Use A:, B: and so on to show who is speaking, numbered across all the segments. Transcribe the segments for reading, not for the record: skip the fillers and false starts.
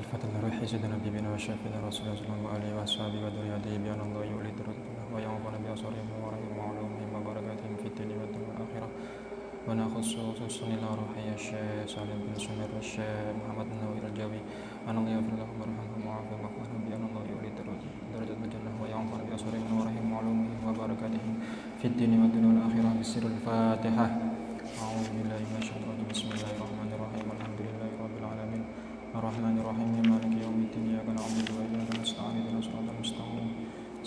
A: الفتى الروحي سيدنا نبينا وشافينا رسول الله صلى الله عليه وصحبه وذريته بأن الله يولد رسوله وينفعنا بأسرارهم وورائهم وعلومهم وبركاتهم في الدين والدنيا والآخرة ونخص خصوصا إلى روحي الشيخ سالم بن سمير والشيخ محمد النووي الجوي أن الله يغفر لهم ويرحمهم ويعافيهم ويغفرهم بأن الله يولد درجة الجنة وينفعنا بأسرارهم وورائهم وعلومهم وبركاتهم في الدين والدنيا والآخرة بسر الفاتحة. أعوذ بالله من الشيطان الرجيم. بسم الله الرحمن الرحيم. الحمد لله رب العالمين الرحمن الرحيم مالك يوم الدين إياك نعبد وإياك نستعين اهدنا الصراط المستقيم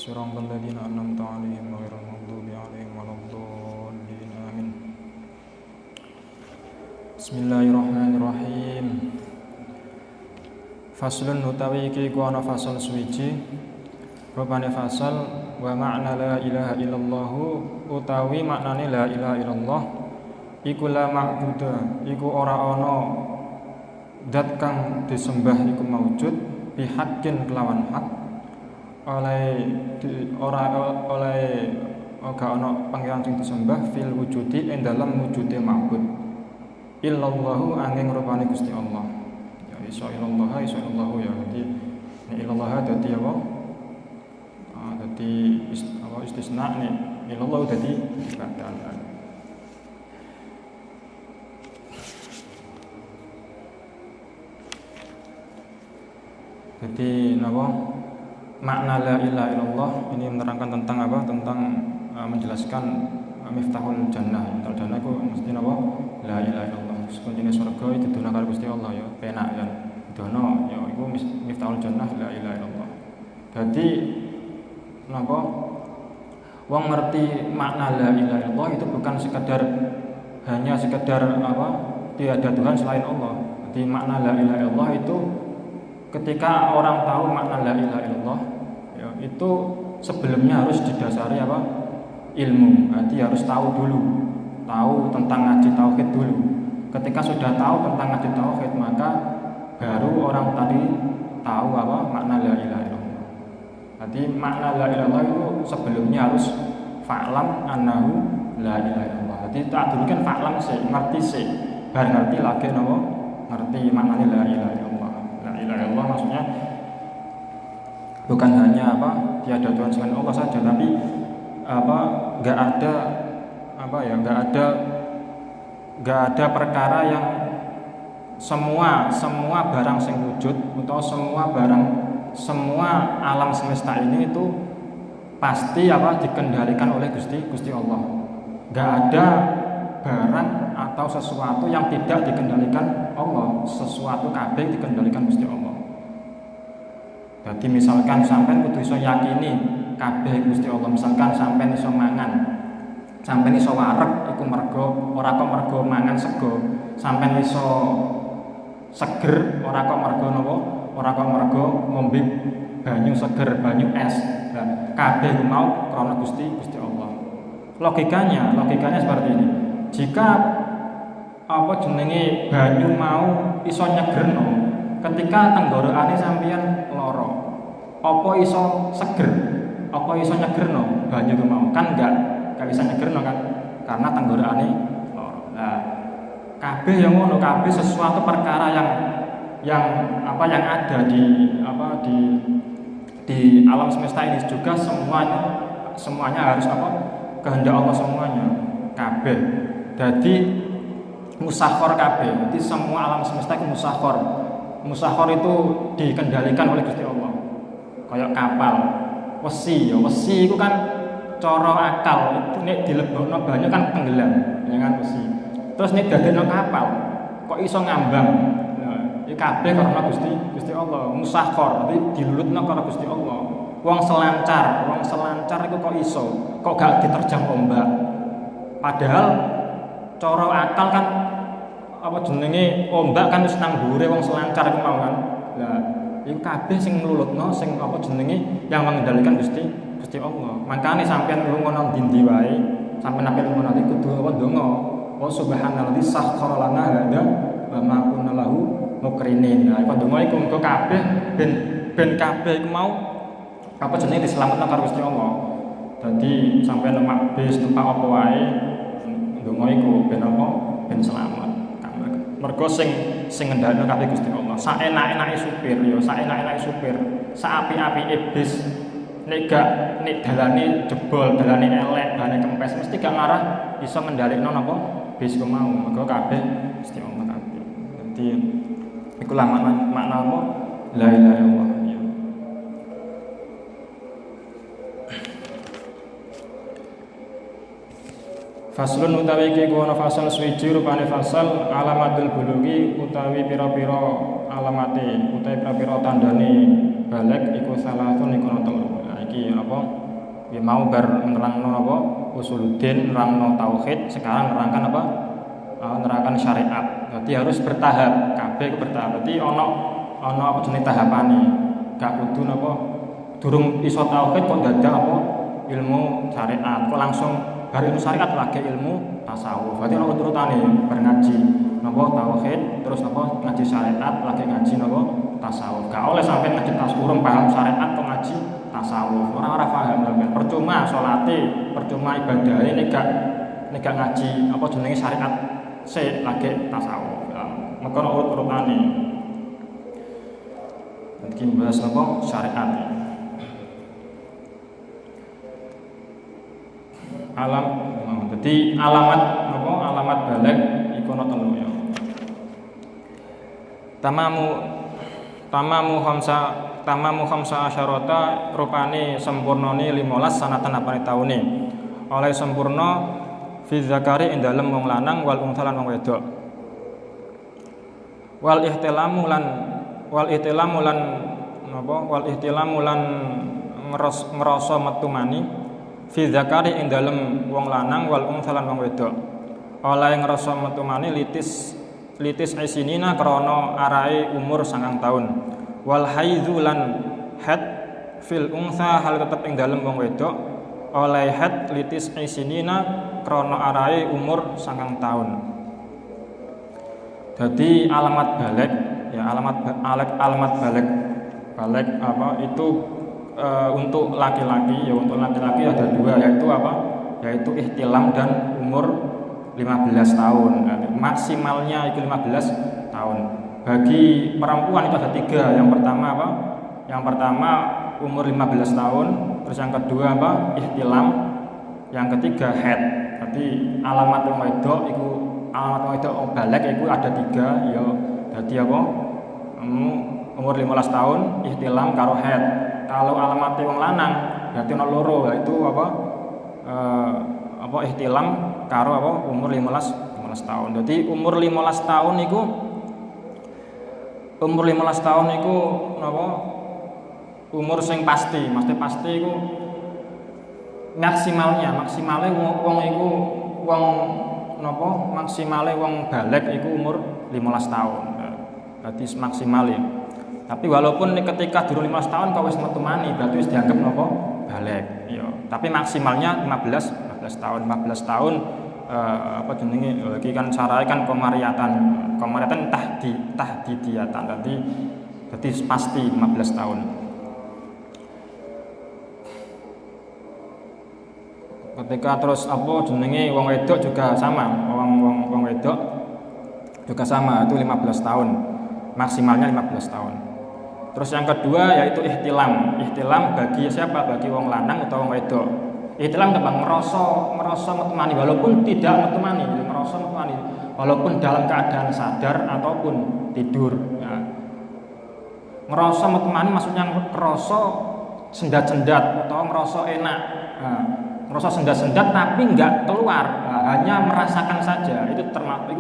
A: صراط الذين أنعمت عليهم غير المغضوب عليهم ولا الضالين آمين. Bismillahirrahmanirrahim. Faslun utawi iki ku ana fasal suwiji. Rupane fasal wa makna la ilaha illallah utawi maknane la ilaha illallah iku la ma'budu iku ora ana zat kang disembah iku maujud bihaqqin kelawan hak oleh ora ana pangeran sing disembah fil wujudi ing dalam wujude ma'bud illallahu angin rupane Gusti Allah. Ya iso illallah iso illallahu ya. Jadi nek illallah dadi apa? Dadi istisna nek illallah dadi badal. Jadi napa makna la ilaha illallah ini menerangkan tentang apa? Tentang menjelaskan miftahul jannah. Miftahul jannah itu mesti napa? La ilaha illallah. Kuncine surga itu didono karo Gusti Allah ya, penak ya. Didono ya iku miftahul jannah la ilaha illallah. Jadi napa? Wong ngerti makna la ilaha illallah itu bukan hanya sekedar apa? Tiada Tuhan selain Allah. Jadi makna la ilaha illallah itu ketika orang tahu makna la ilaha illallah ya, itu sebelumnya harus didasari apa? Ilmu. Berarti harus tahu dulu. Tahu tentang ngaji tauhid dulu. Ketika sudah tahu tentang ngaji tauhid, maka baru orang tadi tahu apa? Makna la ilaha illallah. Jadi makna la ilaha illallah itu sebelumnya harus fa'lam annahu la ilaha illallah. Jadi tak dulu kan fa'lam sih, ngerti sih. Baru ngerti lagi napa? Ngerti maknanya la ilaha illallah. La ilaha illallah maksudnya bukan hanya apa tiada Tuhan selain Allah saja, tapi apa enggak ada perkara yang semua barang sing wujud atau semua alam semesta ini itu pasti apa dikendalikan oleh Gusti Allah. Enggak ada barang atau sesuatu yang tidak dikendalikan Allah. Sesuatu kabeh dikendalikan Gusti Allah. Jadi misalkan sampean kudu iso yakini kabeh Gusti Allah. Misalkan sampean iso mangan, sampean iso wareg iku ora kok mergo mangan sego. Sampean iso seger ora kok mergo napa? Ora kok mergo ngombe banyu seger, banyu es. Nah, kabeh mau krana Gusti Allah. Logikanya seperti ini. Jika apa jenenge banyu mau iso nyegerno ketika tenggorokane sampeyan lara, apa iso seger? Apa iso nyegerno banyu ku mau? Kan enggak bisa nyegerno kan karena tenggorokane lara. Nah, kabeh yang ngono, kabeh sesuatu perkara yang ada di alam semesta ini juga semuanya harus apa? Kehendak Allah semuanya. Kabeh. Jadi musakhor kabeh. Jadi semua alam semesta itu musakhor. Musakhor itu dikendalikan oleh Gusti Allah. Kayak kapal, wesi itu kan cara akal itu nek dilebokno banyu kan tenggelam, ya kan wesi. Terus nek dadekno kapal, kok iso ngambang. Nah, iki kabeh karena Gusti Allah. Musakhor, berarti dilulutno karo Gusti Allah. Wong selancar iku kok iso, kok gak diterjang ombak. Padahal cara akal kan apa jenenge ombak kan wis nang dhuwure wong selancar iku mau kan. Lah, iku kabeh sing nglulutno sing apa jenenge yang mengendalikan Gusti Allah. Makane sampeyan lunga nang ndi wae, sampeyan nek lunga nang kudu apa ndonga. Oh subhanalladzi sakhkhara lana hadza wa ma kunna lahu muqrinin. Nah, iku ndonga iku engko kabeh ben kabeh iku mau apa jenenge diselametno karo Gusti Allah. Dadi sampeyan numpak bis, numpak apa wae ndonga iku ben apa? Ben selamat. Mergo sing ngendhaleno kabeh Gusti Allah. Saenak-enake supir ya, saenak-enake supir, saapi-apike bis nek dalane jebol, dalane elek, dalane kempes mesti gak ngarah iso ngendhalekno napa bis ku mau. Mergo kabeh Gusti Allah kabeh. Dadi iku lah makna apa? La ilaha illallah. Ya. Faslun utawi iki kono fasal suwiji rupane fasal alamatul bulugi utawi pira-pira alamate utawi pira-pira tandane balik iku salatun iku telu. Nah iki apa? Ya mau bar nerangno apa? Usuluddin, nerangno tauhid, sekarang nerangkan apa? Nerangkan syariat. Jadi harus bertahap, kabeh iku bertahap. Dadi ana apa jenenge tahapane. Gak kudu napa durung iso tauhid kok dadak apa ilmu syariat. Kok langsung bar ilmu syariat lagi ilmu tasawuf. Berarti ana urutane bar ngaji napa tauhid, terus napa ngaji syariat, lagi ngaji napa tasawuf. Gak oleh sampai ngaji tasawuf paham syariat kok ngaji tasawuf. Ora paham sampean. Percuma salate, percuma ibadahe nek gak ngaji apa jenenge syariat sik lagi tasawuf. Maka ana urut-urutane. Iki bahas napa syariat. Jadi alamat apa alamat balik iku ana telu ya. Tamamu khamsa asyarata rupane sempurnane 15 sanatan apane taune. Oleh sempurna fi zakari ing dalem wong lanang wal untha lan wong wedok. Wal ihtilamu lan ngrasa metu mani fi zakari ing dalem wong lanang wal untha lan wong wedok. Oleh ngrasa metu mani litis isinina krana arahe umur 9 taun. Wal haidzu lan had fil untha hal tetep ing dalem wong wedok. Oleh had litis isinina krana arahe umur 9 taun. Jadi alamat balik ya alamat balik apa itu untuk laki-laki ya untuk laki-laki ada dua yaitu ihtilam dan umur 15 tahun. Maksimalnya itu 15 tahun. Bagi perempuan itu ada 3. Yang pertama apa? Yang pertama umur 15 tahun, terus yang kedua apa? Ihtilam. Yang ketiga haid. Jadi alamat wong wedok iku balik iku ada 3 ya. Dadi apa? Umur 15 tahun, ihtilam karo haid. Kalau alamat wong lanang berarti ana loro yaitu ihtilam karo apa umur 15 tahun. Jadi umur 15 tahun iku napa umur sing pasti iku maksimale wong balik iku umur 15 tahun. Dadi maksimale. Tapi walaupun ketika durung 15 tahun kau wis metu mani berarti wis dianggap napa balik. Ya, tapi maksimalnya 15 tahun. 15 tahun apa jenenge iki kan carae kan komariatan tahdidiyatan. Dadi pasti 15 tahun. Ketika terus apa jenenge wong wedok juga sama, wong wedok juga sama itu 15 tahun. Maksimalnya 15 tahun. Terus yang kedua yaitu ihtilam. Ihtilam bagi siapa? Bagi wong lanang atau wong wedok. Ihtilam tembang ngerasa metu mani walaupun tidak metu mani, ngerasa metu mani walaupun dalam keadaan sadar ataupun tidur. Ya. Ngerasa metu mani maksudnya ngerasa sendat-sendat atau ngerasa enak. Nah, ngerasa sendat-sendat tapi enggak keluar, hanya merasakan saja. Itu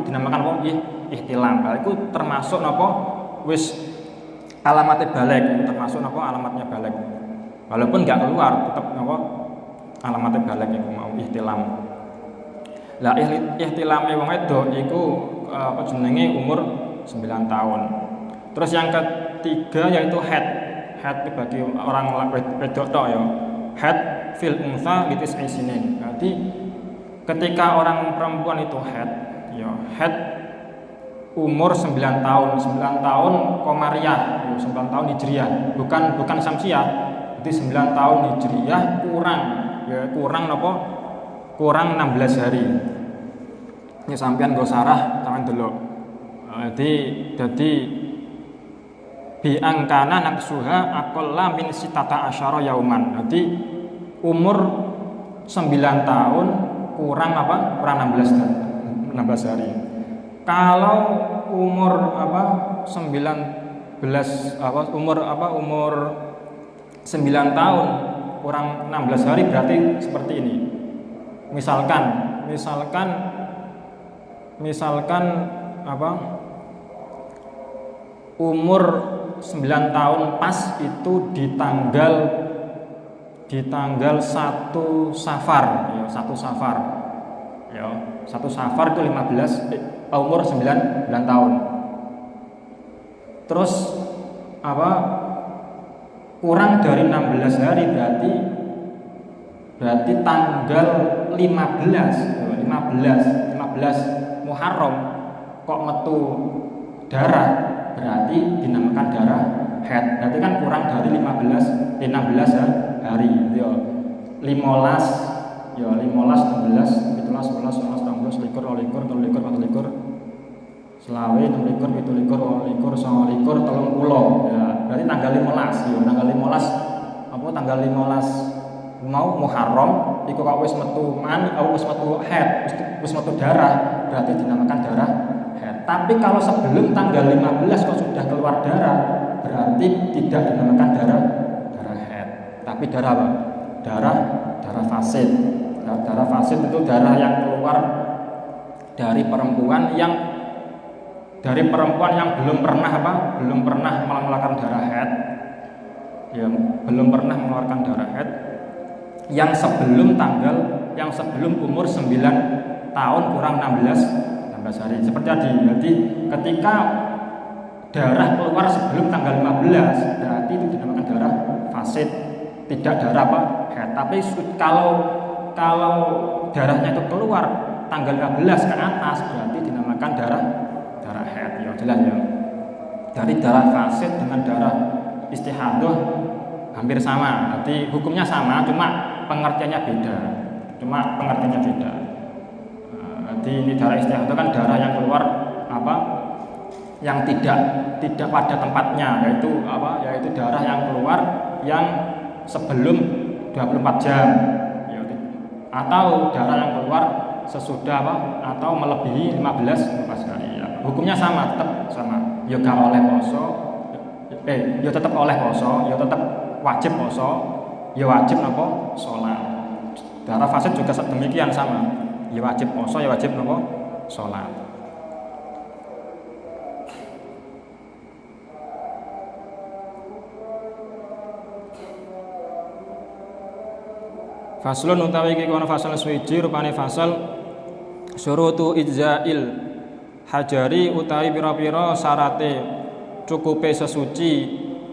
A: dinamakan apa? Ihtilam. Itu termasuk napa wis alamatnya balik, termasuk napa alamatnya balik. Walaupun enggak keluar tetap napa alamatnya balik iku mau ihtilam. Lah ihtilame wong wedok iku apa jenenge umur 9 tahun. Terus yang ketiga yaitu haid. Haid bagi orang wedok tok ya. Haid fil untha litis isinin. Jadi ketika orang perempuan itu haid umur 9 tahun. 9 tahun komariah, 9 tahun hijriah, bukan samsiah. Jadi 9 tahun hijriah kurang napa? Kurang 16 hari. Ini sampean nggo sarah sampean delok Jadi bi angkana naksuha aqalla min sitata asyara yauman. Jadi umur 9 tahun kurang apa? Kurang 16 hari. Kalau umur 9 tahun kurang 16 hari berarti seperti ini. Misalkan umur 9 tahun pas itu di tanggal 1 Safar ya, 1 Safar. Ya, 1 Safar itu umur 9 tahun. Terus kurang dari 16 hari berarti tanggal 15 Muharram kok metu darah, berarti dinamakan darah haid. Berarti kan kurang dari 16 hari. Ya 15 ya 15 16 17 18 19 20 21 22 23 24 selawe 26 27 28 29 30 ya berarti tanggal 15 ya tanggal 15 mau Muharram iku kok wis metu haid wis metu darah berarti dinamakan darah haid. Tapi kalau sebelum tanggal 15 kok sudah keluar darah berarti tidak dinamakan darah haid tapi darah apa? Darah fasid. Darah fasid itu darah yang keluar dari perempuan yang belum pernah mengeluarkan darah haid, ya belum pernah mengeluarkan darah haid, yang sebelum umur 9 tahun kurang 16 hari. Seperti tadi, jadi ketika darah keluar sebelum tanggal 15 berarti itu dinamakan darah fasid, tidak darah haid. Tapi kalau darahnya itu keluar tanggal 15 ke atas berarti dinamakan darah haid. Ya jelas ya. Dari darah fasid dengan darah istihadah hampir sama. Jadi hukumnya sama, cuma pengertiannya beda. Jadi ini darah istihadah kan darah yang keluar yang tidak pada tempatnya, yaitu darah yang keluar yang sebelum 24 jam. Atau darah yang keluar sesudah atau melebihi 15 hari ya. Hukumnya tetap sama. Ya gak oleh poso. Ya tetap oleh poso, ya tetap wajib poso, ya wajib salat. Darah fasid juga demikian sama. Ya wajib poso, ya wajib salat. Faslun utawi iki kono fasal suwiji rupane fasal syurutu ijzail hajari utawi pira-pira syarate cukupe sesuci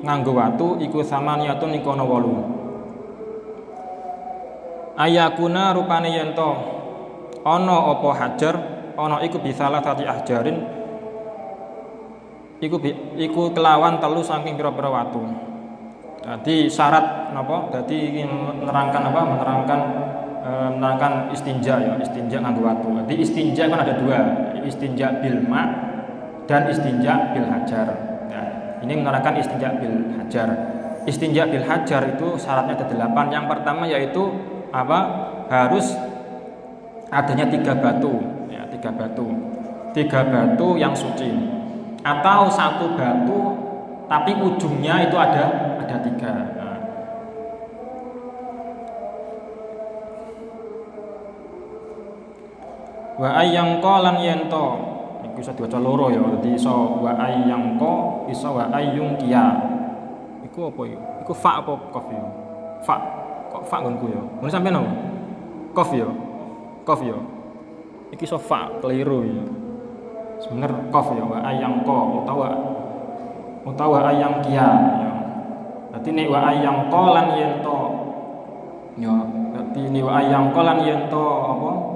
A: nganggo watu iku samaniyatun ikono 8. Ayakuna rupane yen to ana apa hajar ana iku bisalah sati ahjarin iku kelawan telu saking pira-pira watu. Jadi syarat Jadi menerangkan istinja ya, istinja nganggo watu. Jadi istinja kan ada 2, istinja bil ma dan istinja bil hajar. Ya, ini menerangkan istinja bil hajar. Istinja bil hajar itu syaratnya ada 8. Yang pertama yaitu harus adanya 3 batu, ya 3 batu. 3 batu yang suci. Atau 1 batu tapi ujungnya itu ada 3. Nah. Wa ayyangqa lan yento iku iso diwaca loro ya. Dadi iso wa ayyangqa iso wa ayyungqiya. Iku apa ya? Iku fa apa qaf ya? Fa. Kok fa nggonku ya? Mun sampean apa? Qaf ya. Qaf ya. Iki iso fa keliru ya. Sebener qaf ya wa ayyangqa utawa ayyangqiya ya. Berarti nek wa ayyangqa lan yento ya. Berarti ni wa ayyangqa lan yento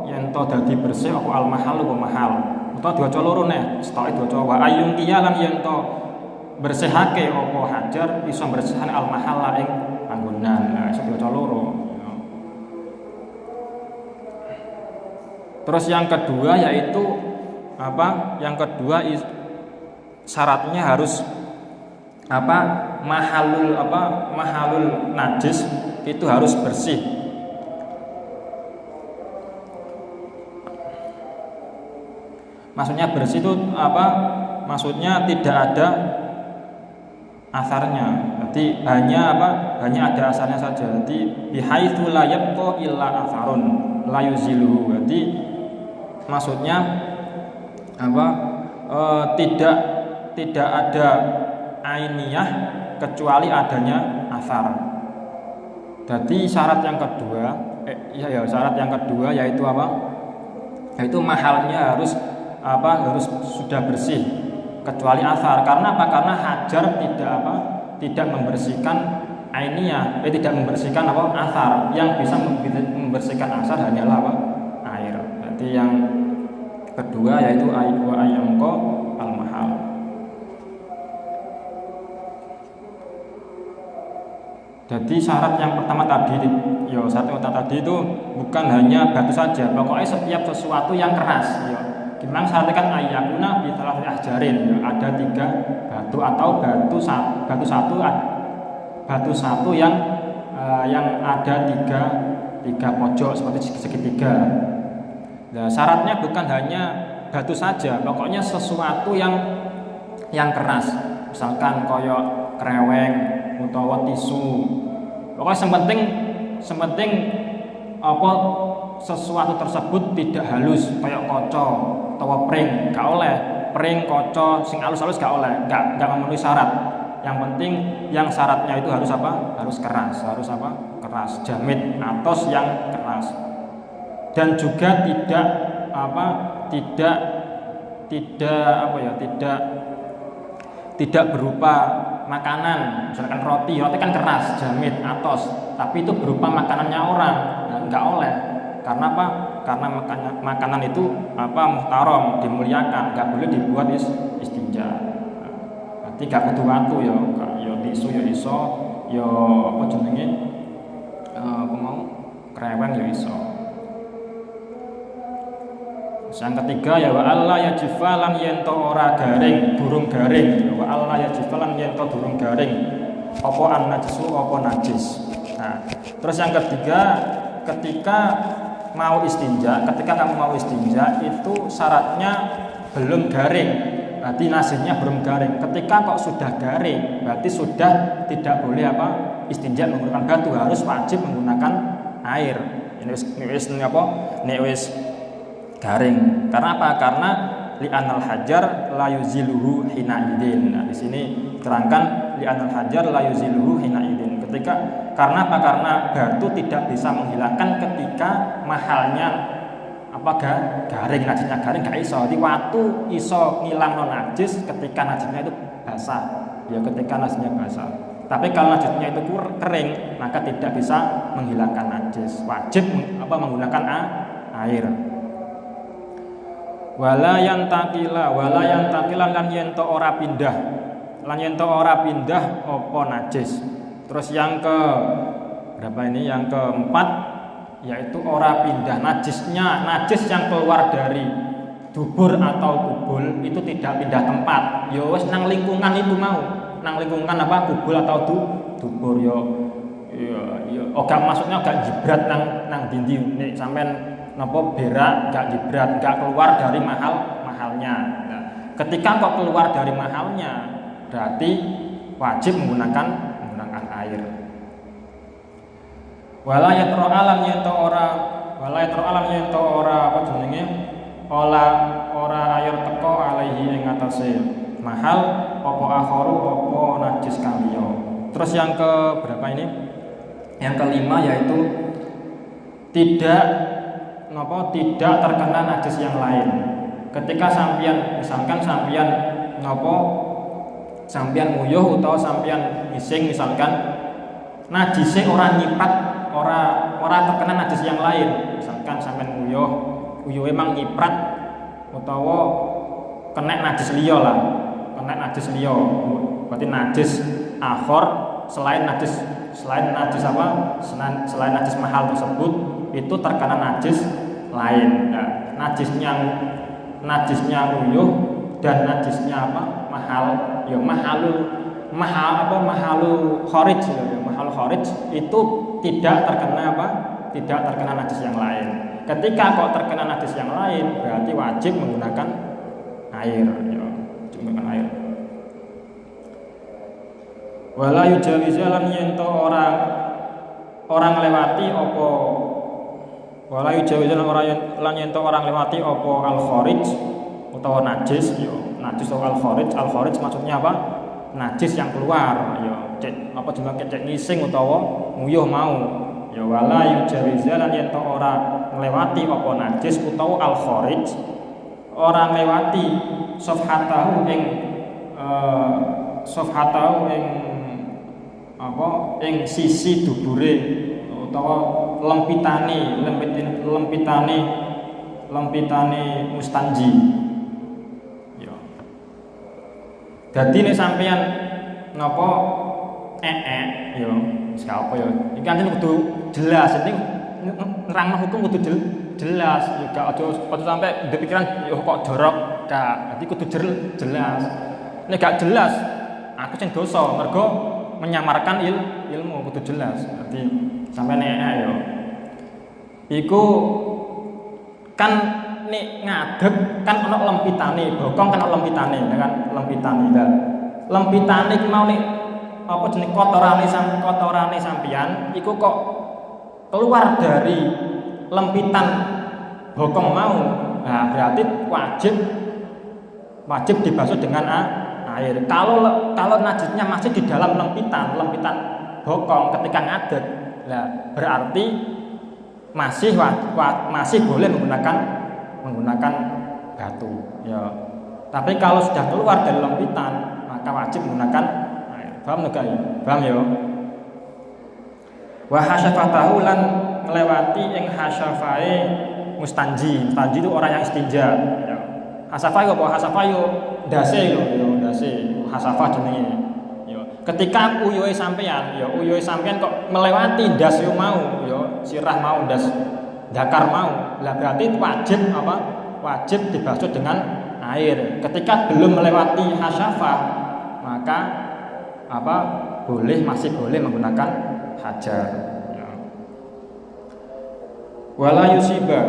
A: yento dadi bersih apa al mahal apa mahal. Utawa diwaca loro nek, setoke diwaca wa ayyungqiya lan yento bersihake apa hajar iso bersihane al mahal ing panggonan. Nah, iso diwaca loro. Ya. Terus yang kedua yaitu Yang kedua syaratnya harus mahalul najis itu harus bersih. Maksudnya bersih itu maksudnya tidak ada asarnya. Jadi hanya ada asarnya saja. Jadi bihaitsu la yabqa illa atharun la yuziluhu. Jadi maksudnya tidak ada ainiyah kecuali adanya asar. Jadi syarat yang kedua yaitu yaitu mahalnya harus sudah bersih kecuali asar. Karena karena hajar tidak membersihkan ainiyah, tidak membersihkan asar. Yang bisa membersihkan asar hanyalah air. Jadi yang kedua yaitu ayyamqa al-mahal. Jadi syarat yang pertama tadi itu bukan hanya batu saja, pokoknya setiap sesuatu yang keras. Gimana syaratnya kan ayyakuna bi thalathati ahjarin, ada 3 batu atau batu satu yang ada tiga pojok seperti segitiga. Nah, syaratnya bukan hanya batu saja, pokoknya sesuatu yang keras, misalkan koyok kreweng utawa tisu. Pokoknya sepenting sesuatu tersebut tidak halus, kayak kaca utawa pring, gak oleh. Pring, kaca sing halus-halus gak oleh, gak memenuhi syarat. Yang penting yang syaratnya itu harus harus keras, keras, jamit, atos yang keras. Dan juga tidak berupa makanan, misalkan roti kan keras, jamit, atos, tapi itu berupa makanannya orang, nggak oleh. Karena Karena makanan itu muhtaram, dimuliakan, nggak boleh dibuat istinja. Nanti gak kudu watu ya tisu ya iso, ya kreweng ya iso. Yang ketiga ya wa alla yajifalan yento ora garing, durung garing. Wa alla yajifalan yento durung garing. Apa an-najisu apa najis. Nah, terus yang ketiga ketika kamu mau istinja itu syaratnya belum garing. Berarti najisnya belum garing. Ketika kok sudah garing, berarti sudah tidak boleh istinja menggunakan batu, harus wajib menggunakan air. Ini wis garing. Karena apa? Karena li'anal hajar la yuziluhu hina idin. Nah, di sini terangkan li'anal hajar la yuziluhu hina idin. Karena apa? Karena batu tidak bisa menghilangkan ketika mahalnya garing, najisnya garing gak iso. Jadi watu iso ngilangno najis ketika najisnya itu basah. Ya ketika najisnya basah. Tapi kalau najisnya itu kering, maka tidak bisa menghilangkan najis. Wajib menggunakan air. Wala yang takila lan yento ora pindah opo najis. Terus yang ke berapa ini? Yang keempat yaitu ora pindah najis yang keluar dari dubur atau kubul itu tidak pindah tempat. Yo wis nang lingkungan itu mau. Nang lingkungan kubul atau dubur yo maksudnya gak jibrat nang dindi nek sampean berak gak jibrat, gak keluar dari mahalnya. Nah, ketika kok keluar dari mahalnya, berarti wajib menggunakan air. Wala yatro alam yento ora ora air teko alaihi ing atase mahal apa akharu apa najis kaliyo. Terus yang ke berapa ini? Yang kelima yaitu tidak terkena najis yang lain. Ketika sampeyan nguyuh utawa sampeyan ngising misalkan najise ora nyiprat, ora terkena najis yang lain. Misalkan sampeyan nguyuh emang nyiprat utawa kena najis liya lah. Berarti najis akhor selain najis mahal tersebut itu terkena najis lain. Nah, najisnya nguyuh dan najisnya apa? Mahal. Ya mahalu kharij ya. Mahal kharij itu tidak terkena apa? Tidak terkena najis yang lain. Ketika kok terkena najis yang lain, berarti wajib menggunakan air ya. Menggunakan air. Wala yujawizalan yento orang lewati apa wala yujawizalan orang yento orang lewati apa al kharij utawa najis yo najis atau al kharij maksudnya apa najis yang keluar yo cek apa jenenge cek ngising utawa nguyuh mau yo wala yujawizalan yento orang lewati apa najis utawa al kharij orang lewati safhatahu ing sisi dubure utawa lempitane mustanji. Ya. Dadi nek sampeyan napa ya wis apa ya. Iki kan kudu jelas, ini nerangno hukum kudu jelas. Ya gak aja sampai pikiran yo kok jorok, gak. Dadi kudu jelas. Nek gak jelas, aku sing dosa mergo menyamarkan ilmu kudu jelas. Berarti sampai ya. Iku kan nek ngadeg kan ana lempitane, bokong kan ana lempitane, ya kan lempitane. Lah lempitane iki mau nek apa jeneng kotorane sampeyan iku kok keluar dari lempitan bokong mau. Nah, berarti wajib dibasuh dengan air. Kalau najisnya masih di dalam lempitan bokong ketika ngadeg, lah berarti masih boleh menggunakan batu. Ya. Tapi kalau sudah keluar dari lempitan, maka wajib menggunakan air. Paham enggak ya? Paham ya? Wa hasyafatahu lan melewati ing hasyafae mustanji. Mustanji itu orang yang istinja. Ya. Hasafah apa? Hasafah yo dase lho, yo dase. Hasafah jenenge. Yo, ketika uyuhe sampean kok melewati ndas yo mau, yo sirah mau ndas dakar mau. Lah berarti wajib apa? Wajib dibasuh dengan air. Ketika belum melewati hasafah, maka apa? Masih boleh menggunakan hajar. Ya. Wala yusiba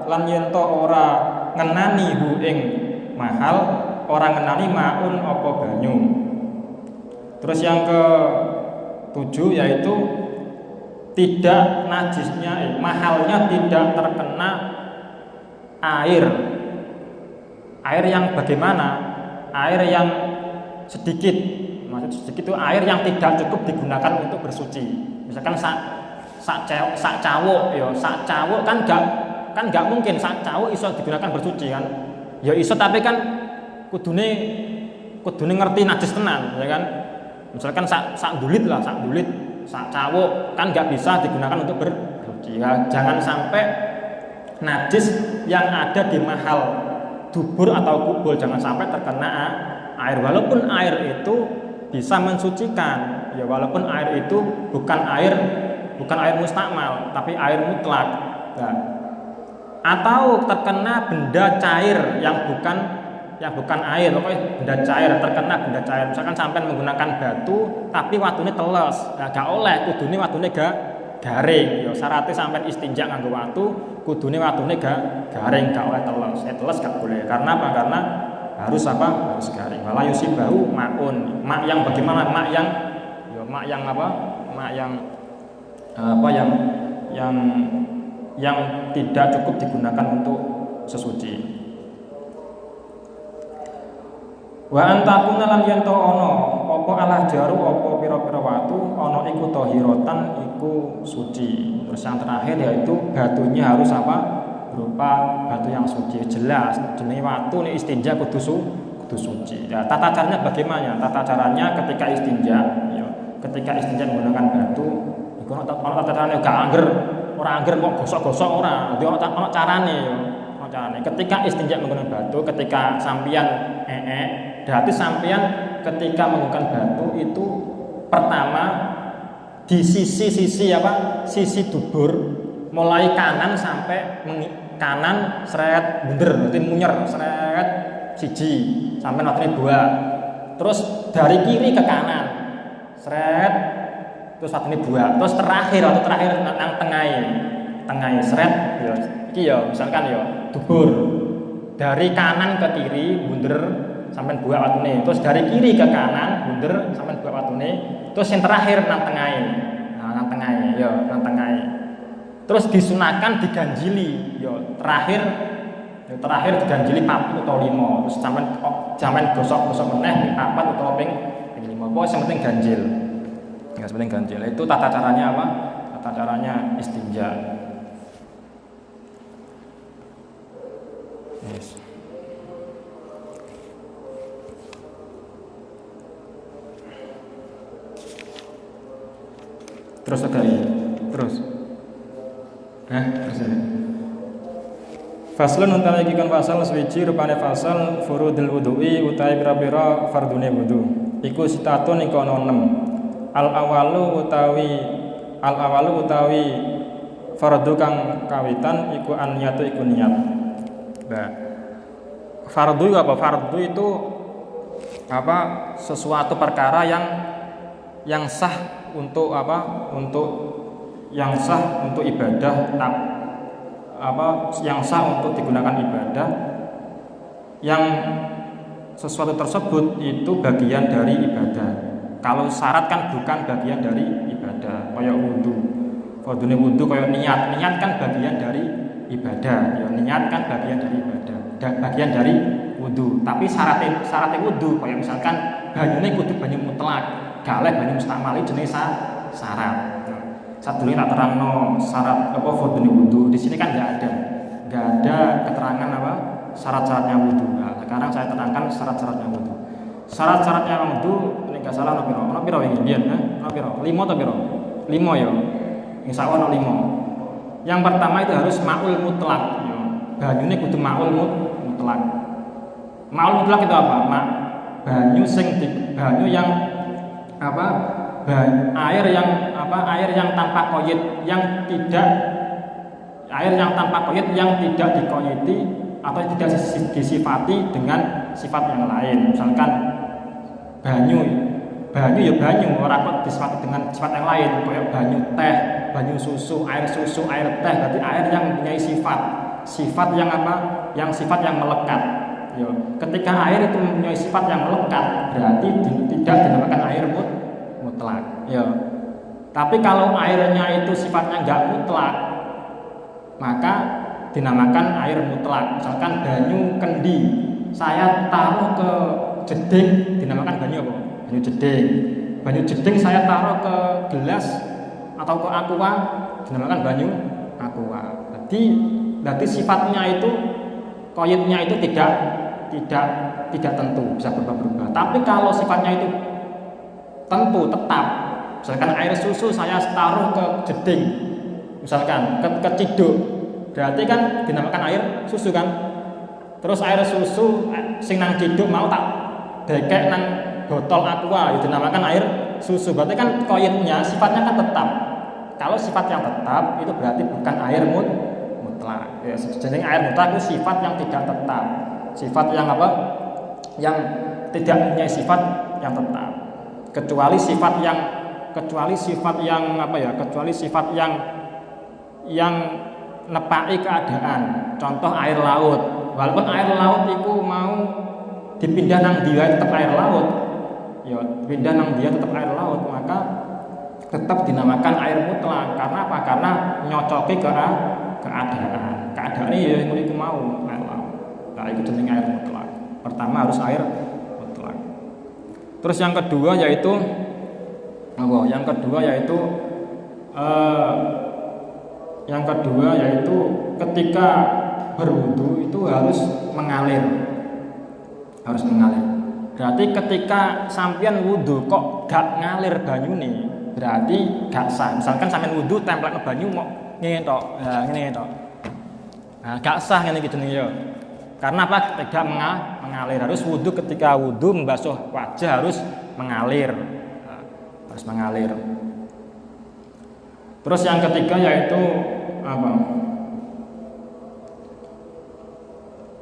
A: lan yento ora ngenani hu ing mahal orang ngenani maun apa banyu. Terus yang ke-7 yaitu tidak najisnya mahalnya tidak terkena air yang bagaimana? Air yang sedikit. Maksud sedikit itu air yang tidak cukup digunakan untuk bersuci. Misalkan sak cawuk kan enggak mungkin sak cawuk iso digunakan bersuci kan. Ya iso tapi kan kudune ngerti najis tenan ya kan. Misalkan sak bulit, sak cawuk kan enggak bisa digunakan untuk bersuci. Ya, jangan sampai najis yang ada di mahal dubur atau kubul jangan sampai terkena air, walaupun air itu bisa mensucikan ya, walaupun air itu bukan air mustakmal tapi air mutlak. Nah, atau terkena benda cair yang bukan air, benda cair terkena benda cair. Misalkan sampai menggunakan batu tapi watune teles, nah, gak oleh, kudune watune garing. Ya syaratnya sampai istinja nganggo watu, kudune watune garing, gak oleh teles. Teles gak boleh. Karena apa? Karena harus garing. Wala yusibahu maun. Mak yang bagaimana? Mak yang tidak cukup digunakan untuk sesuci. Wa antakuna lan yen to ana apa alah jaru apa pira-pira watu ana iku tahiratan iku suci. Terus yang terakhir yaitu batunya harus berupa batu yang suci. Jelas jenenge watu nek istinja kudu suci. Ya, tata caranya bagaimana? Tata caranya ketika istinja menggunakan batu iku ana tata carane gak ora angger kok gosok-gosok ora. Dadi ana carane ya. Ketika istinja menggunakan batu, ketika sampeyan berarti sampeyan ketika menggunakan batu itu pertama di sisi dubur mulai kanan sampai kanan seret bunder, berarti munyer seret siji sampai watune 2. Terus dari kiri ke kanan seret terus watune 2. Terus terakhir nang tengahe seret ya iki ya misalkan ya dubur. Dari kanan ke kiri bunder sampai 2 watune. Terus dari kiri ke kanan bunder sampai 2 watune. Terus yang terakhir nang tengahe. Nah, nang tengahe. Terus disunahkan diganjili. Terakhir diganjili 4 atau 5. Terus sampean gosok-gosok meneh 4 atau ping 5. Pokoknya yang penting ganjil. Yang penting ganjil. Itu tata caranya apa? Tata caranya istinja. Yes. Terus terus Faslun utawi iki kan fasal suwiji rupane fasal furudul wudu'i utawi pira-pira fardune wudu. Iku sitatun iku ana 6. Al awalu utawi fardu kang kawitan iku an-niyatu iku niat. Nah, fardu apa? Fardu itu apa? Sesuatu perkara yang sah untuk apa? Yang sah untuk ibadah yang sah untuk digunakan ibadah, yang sesuatu tersebut itu bagian dari ibadah. Kalau syarat kan bukan bagian dari ibadah, kayak wudu. Fardune wudu kayak niat kan bagian dari ibadah. Ya niat kan bagian dari ibadah, bagian dari wudu. Tapi syaratnya wudu kayak misalkan banyune kudu banyu mutlak, gak oleh banyu mustamali jenis syarat. Saat dulu tak terangno syarat apa fardune wudu. Di sini kan nggak ada keterangan apa syarat-syaratnya wudu. Nah, sekarang saya terangkan syarat-syaratnya wudu. Syarat-syaratnya wudu ini nggak salah ono piro ini biyen ono piro 5 atau piro 5 ya insyaallah ono 5. Yang pertama itu harus ma'ul mutlak ya. Banyune kudu ma'ul mutlak. Ma'ul mutlak itu apa? Banyu yang apa? Air yang tanpa koyit, yang tidak dikoyiti atau tidak disifati dengan sifat yang lain. Misalkan banyu ya banyu, ora kok disifati dengan sifat yang lain, kayak banyu teh, banyu susu, air teh, berarti air yang mempunyai sifat yang apa? Yang sifat yang melekat. Ya, ketika air itu mempunyai sifat yang melekat, berarti tidak dinamakan air mutlak. Ya. Tapi kalau airnya itu sifatnya enggak mutlak, maka dinamakan air mutlak. Misalkan banyu kendi, saya taruh ke jeding, dinamakan banyu apa? Banyu jeding. Banyu jeding saya taruh ke gelas atau ke aqua, dinamakan banyu aqua. Berarti sifatnya itu, koyitnya itu tidak tentu, bisa berubah-ubah. Tapi kalau sifatnya itu tentu tetap, misalkan air susu saya taruh ke jeding, misalkan ke ciduk, berarti kan dinamakan air susu kan. Terus air susu sing nang ciduk mau tak dekek nang botol aqua, itu dinamakan air susu. Berarti kan koyitnya sifatnya kan tetap. Kalau sifat yang tetap itu berarti bukan air mutlak. Ya, jadi air mutlak itu sifat yang tidak tetap, sifat yang apa? Yang tidak mempunyai sifat yang tetap. Kecuali sifat yang nepai keadaan. Contoh air laut. Walaupun air laut itu mau dipindah nang dia tetap air laut. Ya, pindah nang dia tetap air laut, maka tetap dinamakan air mutlak. Karena apa? Karena nyocoki ke keadaan. Keadaan ini ya iku mau air laut. Nah, itu jenenge air mutlak. Pertama harus air mutlak. Terus yang kedua yaitu apa? Yang kedua yaitu ketika berwudu itu harus mengalir. Berarti ketika sampeyan wudu kok gak ngalir banyune, berarti gak sah. Misalkan sampeyan wudu templekno banyu mau ngene tok. Nah, ngene tok. Nah, gak sah ngene iki jenenge ya. Karena apa? Tidak mengalir. Harus wudu, ketika wudu membasuh wajah harus mengalir. Harus mengalir. Terus yang ketiga yaitu apa?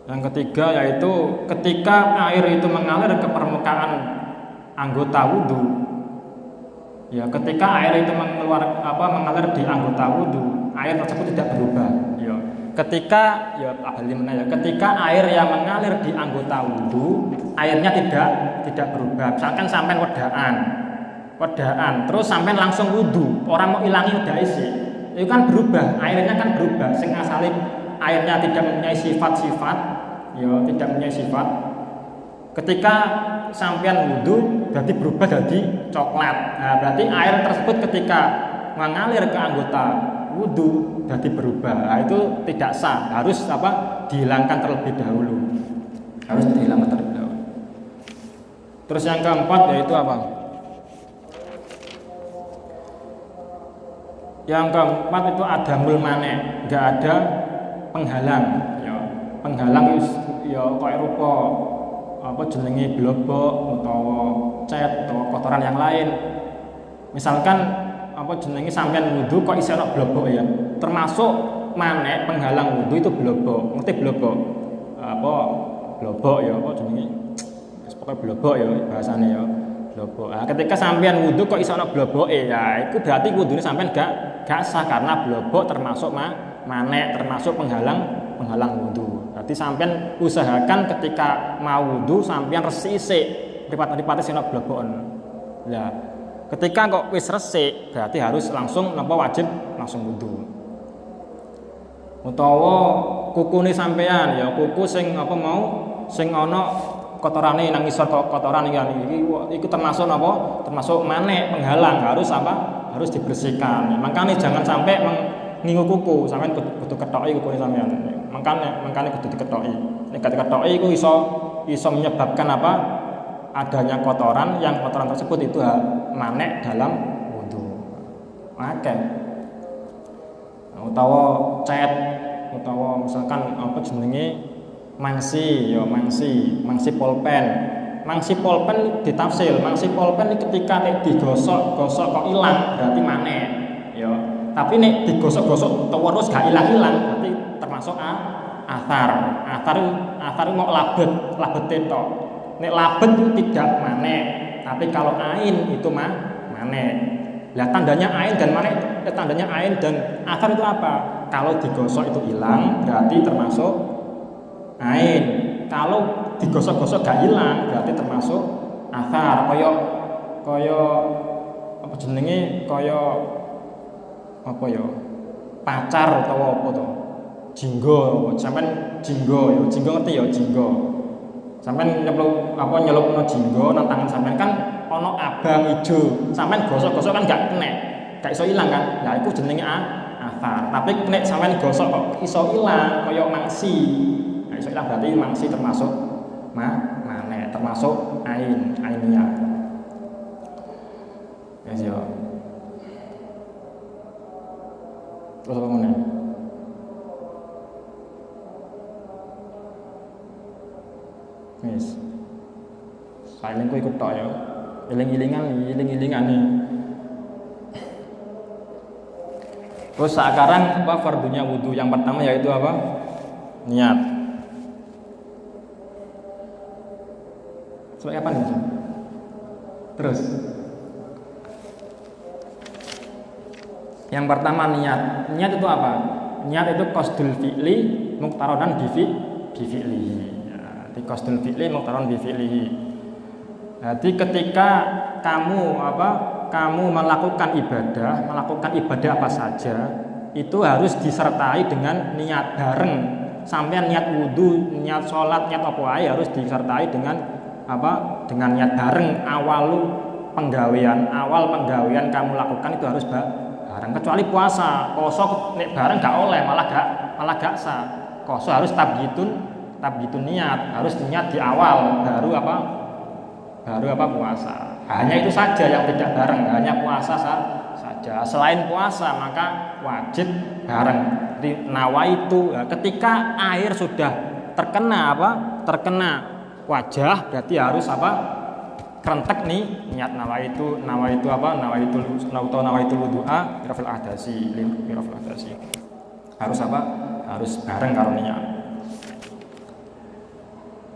A: Yang ketiga yaitu ketika air itu mengalir ke permukaan anggota wudhu, ya ketika air itu mengalir di anggota wudhu, air tersebut tidak berubah. Ya. Ketika ketika air yang mengalir di anggota wudhu, airnya tidak berubah. Misalkan sampai wedaan, terus sampai langsung wudhu, orang mau ilangi udah isi, itu kan berubah, airnya kan berubah. Sing asale airnya tidak mempunyai sifat-sifat, ya tidak mempunyai sifat. Ketika sampean wudhu, berarti berubah jadi coklat. Nah, berarti air tersebut ketika mengalir ke anggota wudhu, berarti berubah. Nah, itu tidak sah, harus dihilangkan terlebih dahulu. Harus dihilangkan terlebih dahulu. Terus yang keempat yaitu apa? Yang keempat itu ada mulmane, enggak ada penghalang. Ya, penghalang ya kaya rupa jenenge blobok utawa cat utawa kotoran yang lain. Misalkan jenenge sampean wudu kok isih ana blobok ya. Termasuk maneh penghalang wudu itu blobok. Ngerti blobok? Blobok ya jenenge? Wis pokoke blobok ya bahasane ya. Blobok. Nah, ketika sampean wudu kok iso ana bloboke ya, itu berarti wudune sampean gak sah karena blobok termasuk maneh, termasuk penghalang wudu. Berarti sampean usahakan ketika mau wudu sampean resik mripat-mripate sing ana bloboken. Lah, ketika kok wis resik berarti harus langsung wajib langsung wudu. Utawa kukune sampean ya kuku sing sing ana kotorane nang isor kotoran iki termasuk termasuk maneh penghalang, harus dibersihkan. Makanya jangan sampai ngingu kuku, sampean kudu kethoki kukune sampean. Makanya kudu dikethoki. Nek gak dikethoki iku iso menyebabkan adanya kotoran, yang kotoran tersebut itu maneh dalam wudu. Utawa cat, utawa misalkan jenenge mangsi pulpen. Mangsi pulpen ditafsir, mangsi pulpen ketika digosok kok ilang berarti maneh ya. Tapi nek digosok-gosok terus gak ilang-ilang berarti termasuk athar mau labet tok. Nek labet itu tidak maneh, tapi kalau ain itu maneh. Lah tandanya ain dan maneh, tandanya ain dan athar itu apa? Kalau digosok itu hilang berarti termasuk ain. Kalau digosok-gosok gak hilang berarti termasuk athar. Kaya pacar utawa apa to? Jinggo, sampean jinggo ngerti ya jinggo. Sampean nyelupno jinggo nang tangan sampean kan ana abang ijo. Sampean gosok-gosok kan gak kena, gak iso ilang kan. Lah iku jenenge athar. Tapi nek sampean gosok kok iso ilang kaya mangsi. Nah, iso ilang berarti mangsi termasuk maneh, termasuk ainiyah. Wes yo. Terus apa meneh? Wes. Saling ku ikut tok ya. Iling-ilingan nih. Terus sekarang fardunya wudu yang pertama yaitu apa? Niat. Sebagai apa nih? Terus yang pertama niat. Niat itu apa? Niat itu qasdul fi'li muqtaranan bi fi'lihi. Ya, di qasdul fi'li muqtaranan bi fi'lihi. Jadi ketika kamu melakukan ibadah apa saja itu harus disertai dengan niat bareng. Sampai niat wudu, niat sholat, niat apa aja harus disertai dengan dengan niat bareng. Awal penggawaian kamu lakukan itu harus bareng. Kecuali puasa, poso nek bareng gak oleh, malah gak sah. Poso harus tabjitun niat, harus niat di awal baru puasa. Hanya itu saja yang tidak bareng, hanya puasa saja. Selain puasa maka wajib bareng. Jadi nawaitu ketika air sudah terkena wajah berarti harus kerentek nih niat nawaitu wudu'a mirafil ahdasi. Harus harus bareng karo niat.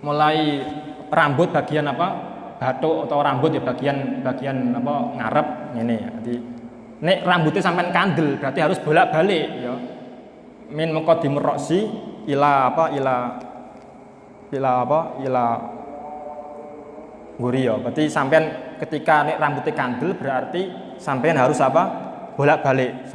A: mulai rambut bagian apa batuk atau rambut ya bagian apa ngarep ngene. Jadi nek rambutnya sampean kandel berarti harus bolak-balik ya. Min muqaddimur ra'si ila guri ya. Berarti sampean ketika nek rambutnya kandel berarti sampean harus apa? Bolak-balik.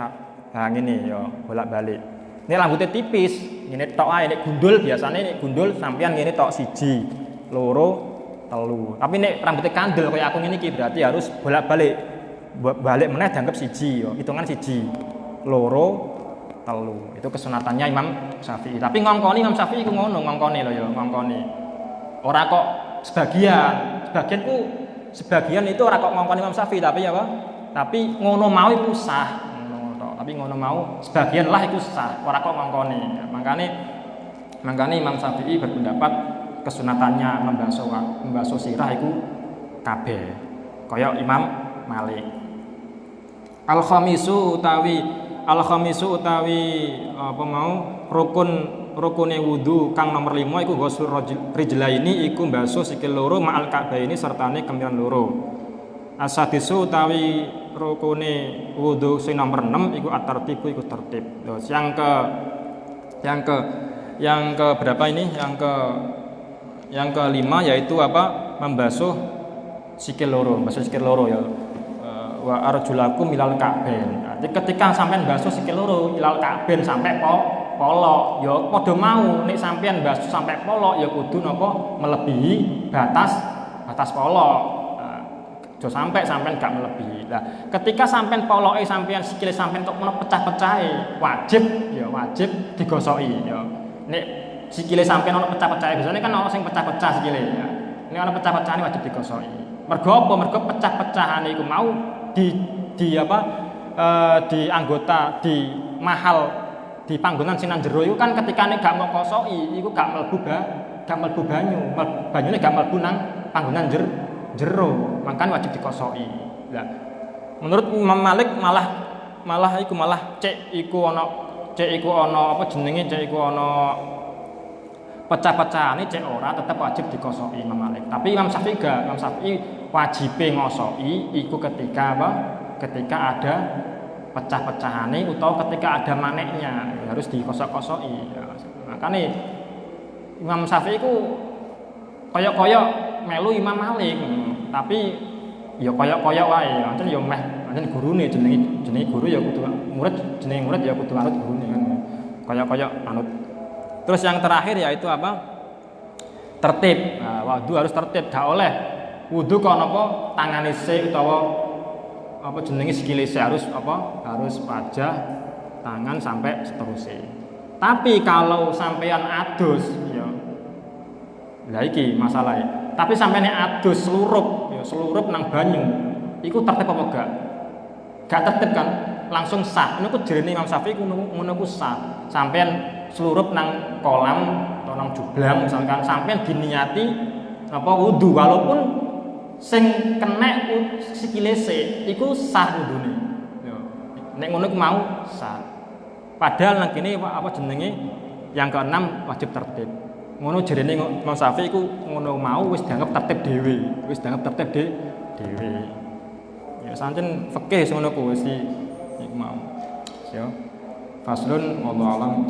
A: Nah ngene ya, bolak-balik. Nek rambutnya tipis, ngene tok ae nek gundul biasanya nek gundul sampean ngene tok siji, loro, telu. Tapi nek rambutnya kandel kaya aku ngene iki berarti harus bolak-balik. Balik meneh dianggap siji ya, hitungan siji, loro, telu. Itu kesunatannya Imam Syafi'i. Tapi ngongkoni Imam Syafi'i ku ngono, ngongkoni lho ya, ngongkoni. Ora kok sebagian itu ora kok ngongkoni Imam Syafi'i tapi ya apa? Tapi ngono mau iku sah. Tapi ngono mau sebagian lah iku sah, ora kok ngongkoni. Mangkane Imam Syafi'i berpendapat kesunatannya membasuh sirah iku kabeh. Kaya Imam Malik. Al-khamisu utawi apa mau rukune wudu kang nomor 5 iku ghusl rijlaini iku mbasuh sikil loro ma'al ka'baini sertane kemiran loro. Asadisu utawi rukune wudu sing nomor 6 iku at-tartibu iku tertib. Terus yang ke berapa ini? Yang kelima yaitu apa? Membasuh sikil loro ya. Wa arjulakum ilal ka'bain. Jadi ketika sampean basuh sikil loro ilal ka'bain sampai polok, ya padha mau nek sampean basuh sampai polok ya kudu napa melebihi batas polok. Aja sampai sampean gak melebihi. Lah, ketika sampean poloke sampean sikile sampean kok menawa pecah-pecahe, wajib digosoki ya. Nek sikile sampean ono pecah-pecahe, biasane kan ono sing pecah-pecah sikile ya. Nek ono pecah-pecahane wajib digosoki. Mergo apa? Mergo pecah-pecahane iku mau di anggota di mahal di panggonan sinan jero iku kan ketika nek gak mau kosoki iku gak mlebu banyu. Banyune gak mlebu nang panggonan jero. Makanya wajib dikosoki. Lah menurut Imam Malik malah cek iku ana pecah-pecahane cek ora tetap wajib dikosoki Imam Malik. Tapi Imam Syafi'i wajibe ngosoki iku ketika apa? Ketika ada pecah-pecahane utawa ketika ada maneknya harus dikosok-kosoki. Makanya Imam Syafi'i ku koyok-koyok melu Imam Malik, tapi ya koyok-koyok wae. Pancen ya meh, pancen gurune jenenge guru ya kudu jenenge murid ya kudu anut gurune kan. Koyok-koyok anut. Terus yang terakhir yaitu apa? Tertib. Nah, wudu harus tertib, gak oleh wudu kok napa tangane sik utawa apa jenenge sikile sik harus wajah, tangan sampai seterusnya. Tapi kalau sampean adus ya lah iki masalahnya. Tapi sampeyan adus selurup nang banyu, iku tertib apa gak? Gak tertib kan? Langsung sah. Niku jarene Imam Syafi'i ngono ku sah. Sampeyan selurup nang kolam atau nang jublang misalkan sampeyan diniati apa wudu walaupun sing kena sikile sik iku sah wudune. Ya. Nek ngono ku mau sah. Padahal nang kene apa jenenge yang keenam wajib tertib. Ngono jarene Imam Syafi'i iku ngono mau wis dianggap tertib dhewe. Ya sancen fikih ngono ku wis iku mau. Ya. Faslun wallahu a'lam.